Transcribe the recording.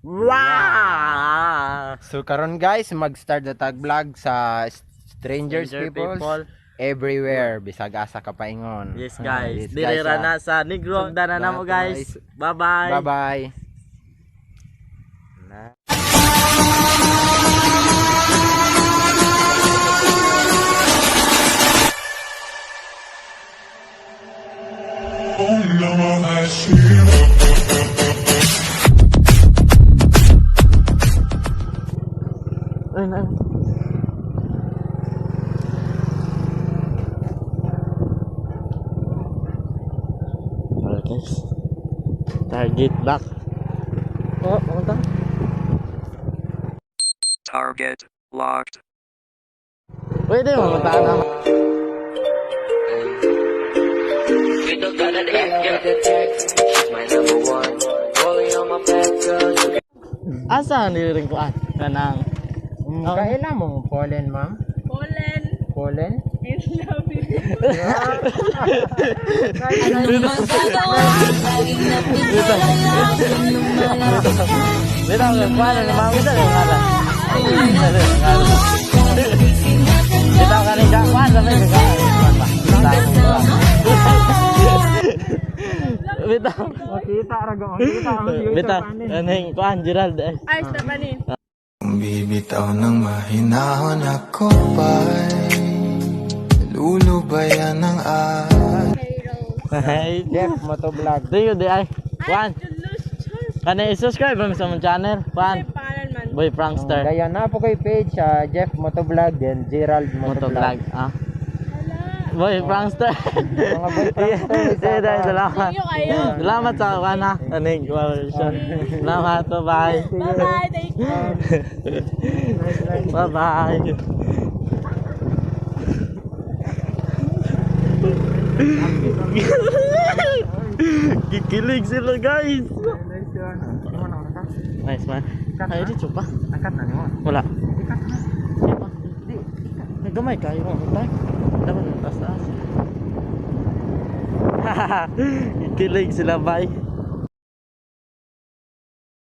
Wow! So karon guys, mag-start na tag vlog sa strangers people everywhere bisag asa ka paingon. Yes guys, Yes, dire ra guys, na sa Negros. Dana na mo guys. Bye-bye. Bye-bye. Ay, na. Alright guys. Target back. Oh, ano ta? Target locked. Pwede mo mataan na. Asa niring kuan kanang Kailan mo pollen, ma'am? Pollen. Pollen? I love you. Bitaw ng kuan ni mami sa ngala. Bitaw kaning kuan sa may Bitaw. Makita ra go, makita ang Bitaw kaning kuan Gerald. Ay, Stephanie. Bibitaw ng mahinahon ako pa'y lulubayan ng Hey, Jeff Moto Vlog. do you di ay? Kuan. To lose choice. Kana i-subscribe mo sa mong channel. Kuan. Pangalan man. Boy Prankster. Kaya na po kay page Jeff Moto Vlog then Gerald Moto Moto vlog. Vlog. Ah. Hala. Boy Prankster. Mga boy pranksters. Salamat. Thank you kayo. Salamat sa kana. Aning version. Salamat. Bye. Bye-bye. Thank you. Bye bye. Kikilig sila guys. Nice man. Ay, di chupa. Angkat na mo. Wala. Nagdamay kayo mo. Tay. Dapat ng taas-taas. Kikilig sila bye.